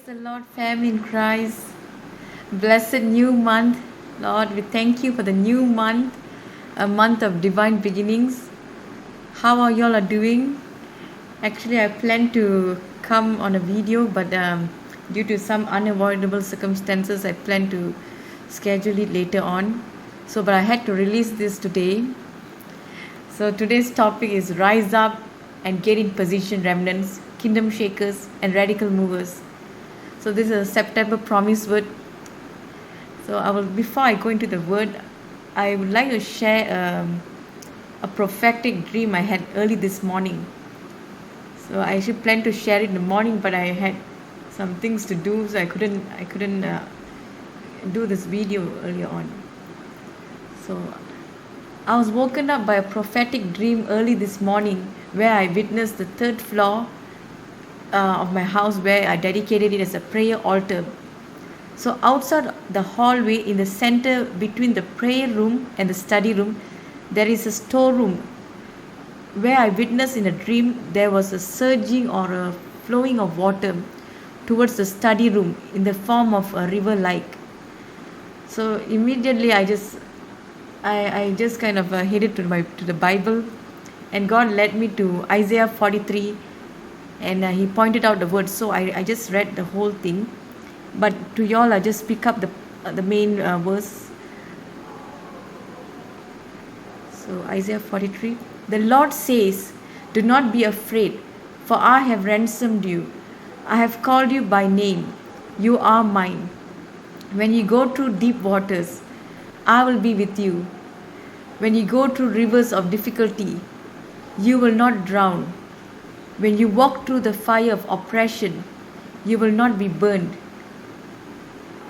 the Lord, family in Christ. Blessed new month. Lord, we thank you for the new month, a month of divine beginnings. How are y'all are doing? Actually, I planned to come on a video, but due to some unavoidable circumstances, I plan to schedule it later on. But I had to release this today. So today's topic is Rise Up and Get in Position, Remnants, Kingdom Shakers, and Radical Movers. So this is a September promise word. Before I go into the word, I would like to share a prophetic dream I had early this morning. So I actually planned to share it in the morning, but I had some things to do, so I couldn't do this video earlier on. So I was woken up by a prophetic dream early this morning, where I witnessed the third floor of my house, where I dedicated it as a prayer altar. So outside the hallway, in the center between the prayer room and the study room, there is a storeroom, where I witnessed in a dream there was a surging or a flowing of water towards the study room in the form of a river like. So immediately I just kind of headed to the Bible, and God led me to Isaiah 43, and He pointed out the words. So I just read the whole thing, but to y'all I just pick up the main verse. So Isaiah 43, the Lord says, "Do not be afraid, for I have ransomed you. I have called you by name. You are mine. When you go through deep waters, I will be with you. When you go through rivers of difficulty, you will not drown. When you walk through the fire of oppression, you will not be burned.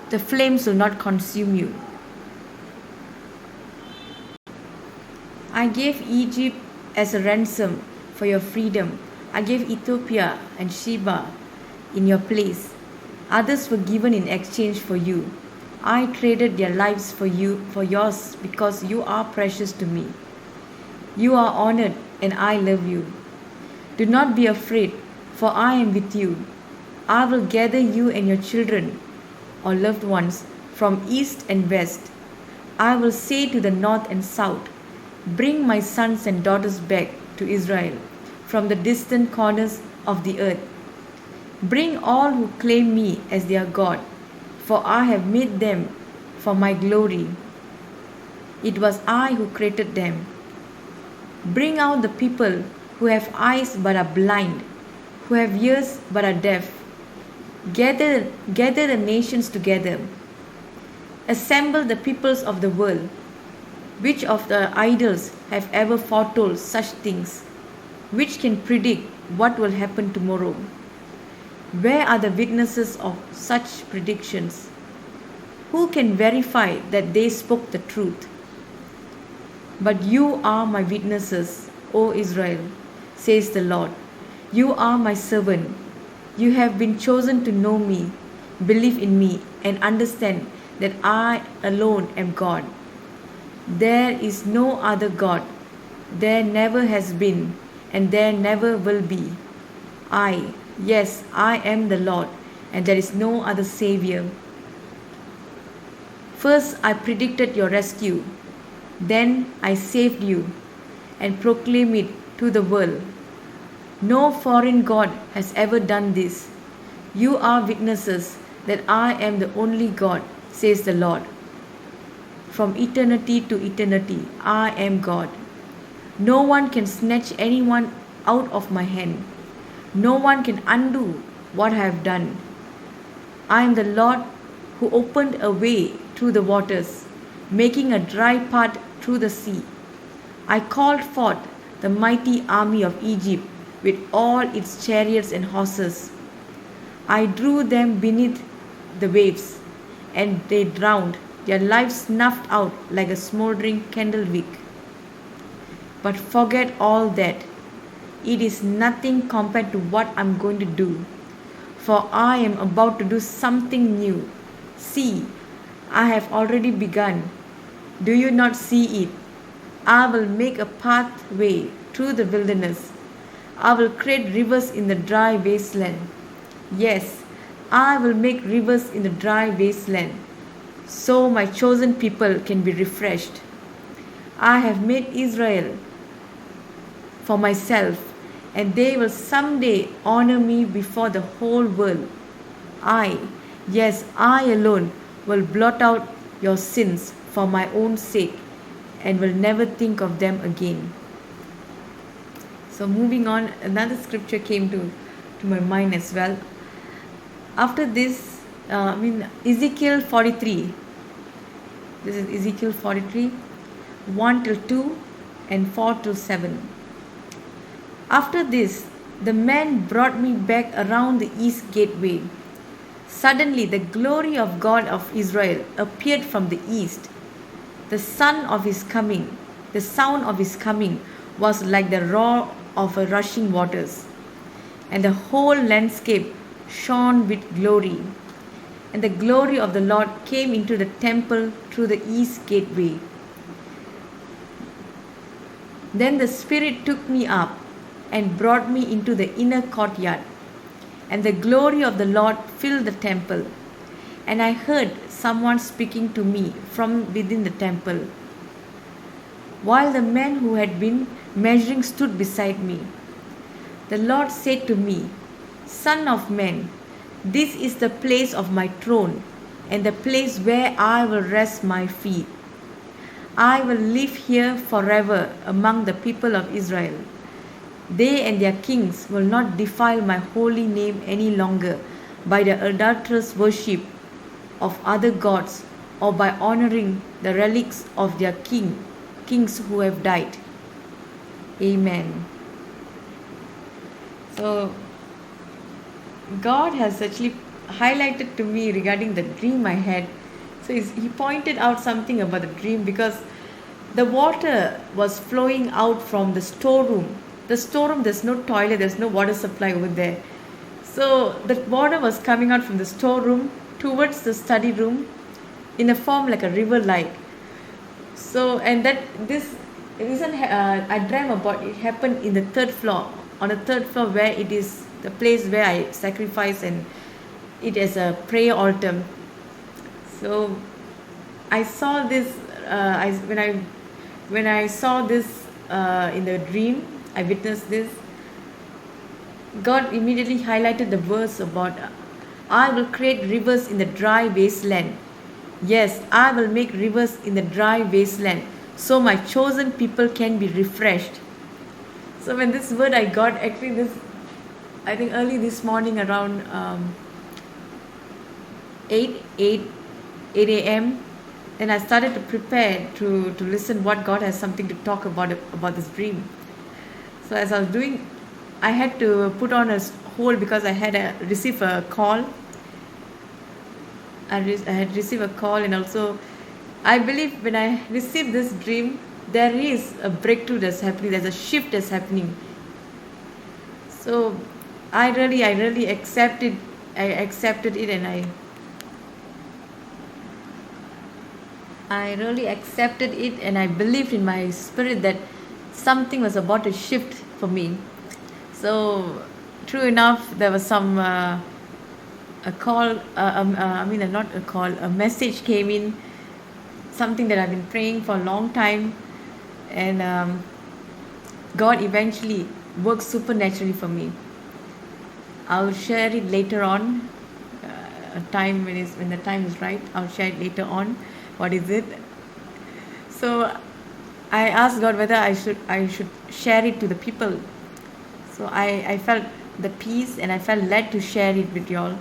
The flames will not consume you. I gave Egypt as a ransom for your freedom. I gave Ethiopia and Sheba in your place. Others were given in exchange for you. I traded their lives for yours, because you are precious to me. You are honored, and I love you. Do not be afraid, for I am with you. I will gather you and your children or loved ones from east and west. I will say to the north and south, bring my sons and daughters back to Israel from the distant corners of the earth. Bring all who claim me as their God, for I have made them for my glory. It was I who created them. Bring out the people who have eyes but are blind, who have ears but are deaf. Gather the nations together. Assemble the peoples of the world. Which of the idols have ever foretold such things? Which can predict what will happen tomorrow? Where are the witnesses of such predictions? Who can verify that they spoke the truth? But you are my witnesses, O Israel, says the Lord. You are my servant. You have been chosen to know me, believe in me, and understand that I alone am God. There is no other God. There never has been, and there never will be. Yes, I am the Lord, and there is no other Savior. First I predicted your rescue. Then I saved you and proclaimed it to the world. No foreign God has ever done this. You are witnesses that I am the only God, says the Lord. From eternity to eternity, I am God. No one can snatch anyone out of my hand. No one can undo what I have done. I am the Lord who opened a way through the waters, making a dry path through the sea. I called forth the mighty army of Egypt with all its chariots and horses. I drew them beneath the waves, and they drowned, their lives snuffed out like a smoldering candle wick. But forget all that. It is nothing compared to what I'm going to do. For I am about to do something new. See, I have already begun. Do you not see it? I will make a pathway through the wilderness. I will create rivers in the dry wasteland. Yes, I will make rivers in the dry wasteland, so my chosen people can be refreshed. I have made Israel for myself, and they will someday honor me before the whole world. I, yes, I alone, will blot out your sins for my own sake and will never think of them again. So, moving on, another scripture came to my mind as well. After this, Ezekiel 43. This is Ezekiel 43, 1 till 2 and 4 till 7. After this, the man brought me back around the east gateway. Suddenly, the glory of God of Israel appeared from the east. The sound of his coming was like the roar of a rushing waters, and the whole landscape shone with glory. And the glory of the Lord came into the temple through the east gateway. Then the Spirit took me up and brought me into the inner courtyard, and the glory of the Lord filled the temple. And I heard someone speaking to me from within the temple, while the man who had been measuring stood beside me. The Lord said to me, Son of man, this is the place of my throne, and the place where I will rest my feet. I will live here forever among the people of Israel. They and their kings will not defile my holy name any longer by the adulterous worship of other gods or by honoring the relics of their kings who have died. Amen. So, God has actually highlighted to me regarding the dream I had. So he pointed out something about the dream, because the water was flowing out from the storeroom. The storeroom, there's no toilet, there's no water supply over there. So the water was coming out from the storeroom towards the study room in a form like a river like. So, and that this reason I dreamt about it happened in the third floor, on the third floor, where it is the place where I sacrifice and it as a prayer altar. So I saw this when I saw this in the dream, I witnessed this. God immediately highlighted the verse about I will create rivers in the dry wasteland. Yes, I will make rivers in the dry wasteland, so my chosen people can be refreshed. So when this word I got, actually this, I think early this morning around 8 a.m. and I started to prepare to listen what God has something to talk about this dream. So as I was doing, I had to put on a hold because I had received a call. I had received a call, and also I believe when I received this dream, there is a breakthrough that's happening. There's a shift that's happening. So I really accepted. I accepted it, and I really accepted it, and I believed in my spirit that something was about to shift for me. So true enough, there was some a call. Not a call. A message came in. Something that I've been praying for a long time, and God eventually worked supernaturally for me. I'll share it later on. When the time is right, I'll share it later on. What is it? So I asked God whether I should share it to the people. So I felt the peace, and I felt led to share it with y'all.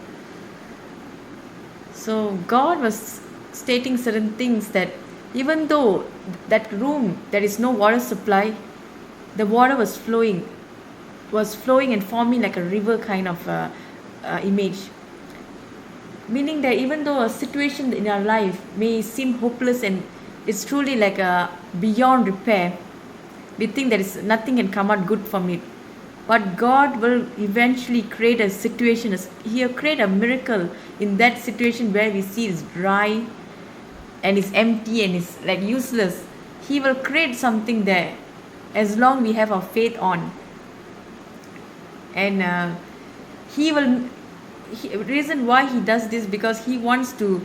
So God was stating certain things, that even though that room there is no water supply, the water was flowing and forming like a river kind of image. Meaning that even though a situation in our life may seem hopeless and it's truly like beyond repair, we think there is nothing can come out good from it. But God will eventually create a situation. He'll create a miracle in that situation where we see it's dry and it's empty and it's like useless. He will create something there as long we have our faith on. And He will reason why he does this, because he wants to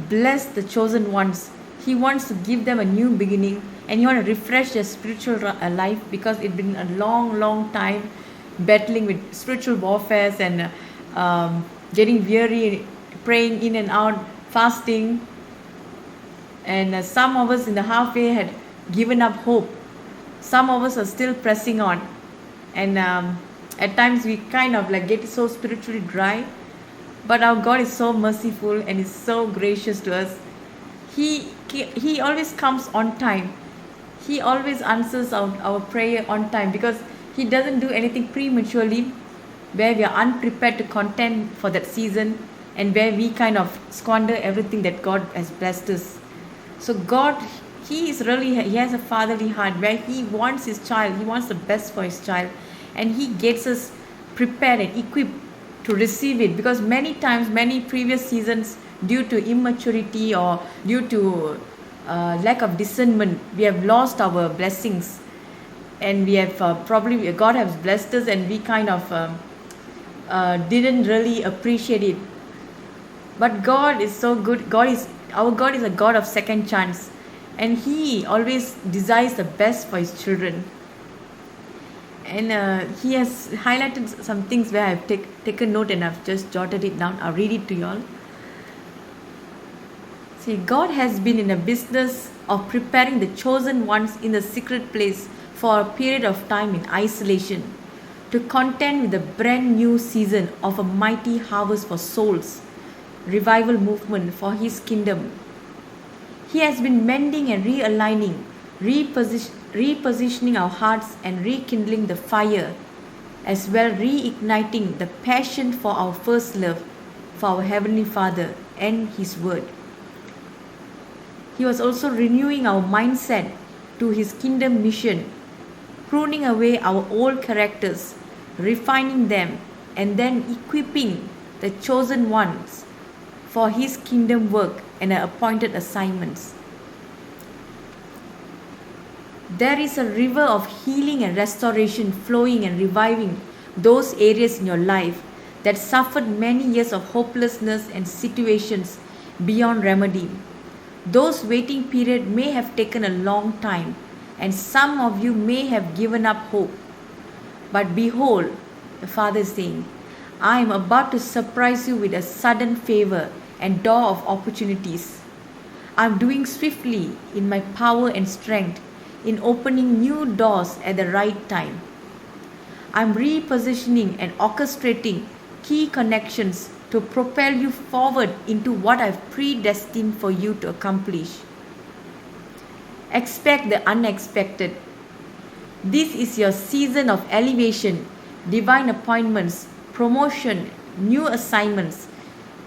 bless the chosen ones. He wants to give them a new beginning, and he wants to refresh their spiritual life, because it's been a long time battling with spiritual warfare and getting weary, praying in and out, fasting. And some of us in the halfway had given up hope. Some of us are still pressing on. And at times we kind of like get so spiritually dry. But our God is so merciful and is so gracious to us. He always comes on time. He always answers our prayer on time, because He doesn't do anything prematurely where we are unprepared to contend for that season, and where we kind of squander everything that God has blessed us. So God, He has a fatherly heart where He wants His child, He wants the best for His child, and He gets us prepared and equipped to receive it. Because many times, many previous seasons, due to immaturity or due to lack of discernment, we have lost our blessings, and we have probably, God has blessed us and we kind of didn't really appreciate it. But God is so good. Our God is a God of second chance, and He always desires the best for His children. And He has highlighted some things where I've taken note, and I've just jotted it down. I'll read it to you all. See, God has been in a business of preparing the chosen ones in the secret place for a period of time in isolation, to contend with the brand new season of a mighty harvest for souls, revival movement for His kingdom. He has been mending and realigning, repositioning our hearts and rekindling the fire, as well reigniting the passion for our first love, for our Heavenly Father and His Word. He was also renewing our mindset to His kingdom mission, pruning away our old characters, refining them, and then equipping the chosen ones for His kingdom work and appointed assignments. There is a river of healing and restoration flowing and reviving those areas in your life that suffered many years of hopelessness and situations beyond remedy. Those waiting periods may have taken a long time, and some of you may have given up hope. But behold, the Father is saying, I am about to surprise you with a sudden favor and door of opportunities. I am doing swiftly in my power and strength, in opening new doors at the right time. I am repositioning and orchestrating key connections to propel you forward into what I have predestined for you to accomplish. Expect the unexpected. This is your season of elevation, divine appointments, promotion, new assignments,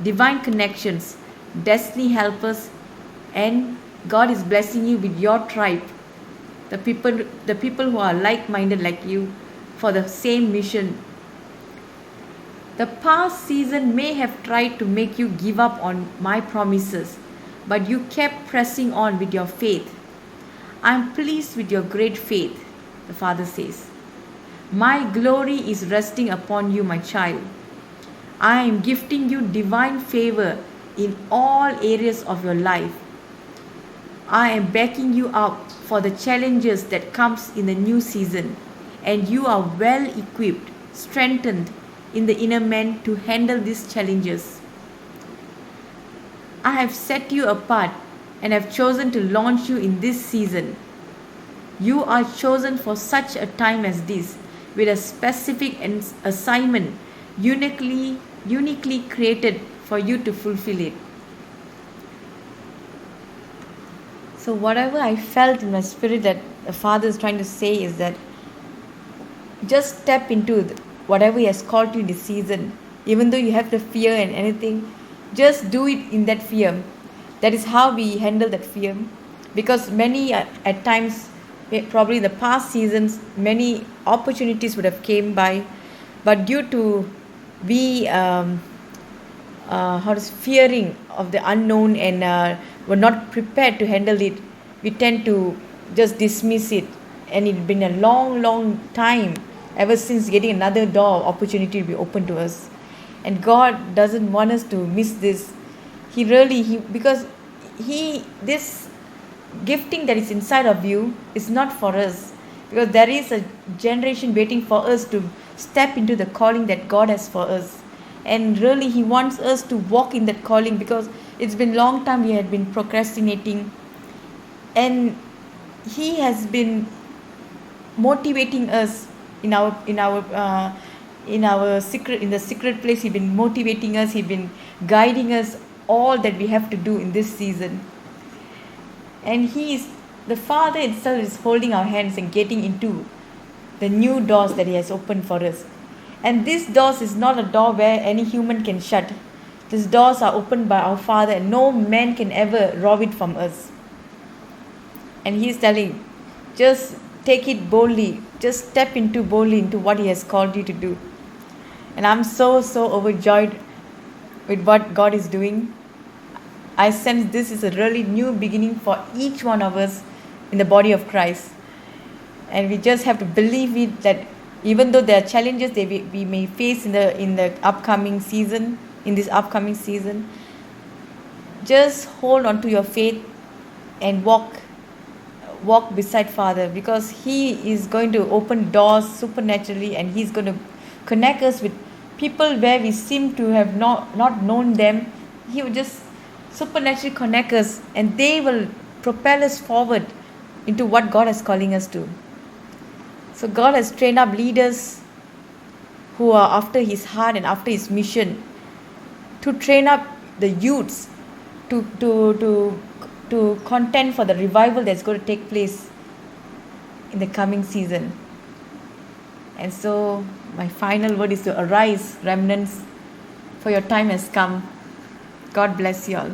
divine connections, destiny helpers, and God is blessing you with your tribe, the people who are like-minded like you for the same mission. The past season may have tried to make you give up on my promises, but you kept pressing on with your faith. I am pleased with your great faith, the Father says. My glory is resting upon you, my child. I am gifting you divine favor in all areas of your life. I am backing you up for the challenges that comes in the new season, and you are well equipped, strengthened in the inner man to handle these challenges. I have set you apart and have chosen to launch you in this season. You are chosen for such a time as this, with a specific assignment uniquely created for you to fulfill it. So whatever I felt in my spirit that the Father is trying to say is that just step into whatever He has called you this season. Even though you have the fear and anything, just do it in that fear. That is how we handle that fear. Because many at times, probably in the past seasons, many opportunities would have came by, but due to we fearing of the unknown and were not prepared to handle it, we tend to just dismiss it. And it's been a long time ever since getting another door of opportunity to be open to us. And God doesn't want us to miss this. Because this gifting that is inside of you is not for us, because there is a generation waiting for us to step into the calling that God has for us. And really He wants us to walk in that calling, because it's been long time we had been procrastinating, and He has been motivating us in the secret place. He's been motivating us, He's been guiding us all that we have to do in this season. And the Father itself is holding our hands and getting into the new doors that He has opened for us. And this doors is not a door where any human can shut. These doors are opened by our Father, and no man can ever rob it from us. And He's telling, just take it boldly, just step into boldly into what He has called you to do. And I'm so overjoyed with what God is doing. I sense this is a really new beginning for each one of us in the body of Christ. And we just have to believe it, that even though there are challenges that we may face in the upcoming season, just hold on to your faith and walk beside Father, because He is going to open doors supernaturally, and He's going to connect us with people where we seem to have not known them. He will just supernaturally connect us, and they will propel us forward into what God is calling us to. So God has trained up leaders who are after His heart and after His mission, to train up the youths to contend for the revival that's going to take place in the coming season. And so my final word is to arise, remnants, for your time has come. God bless you all.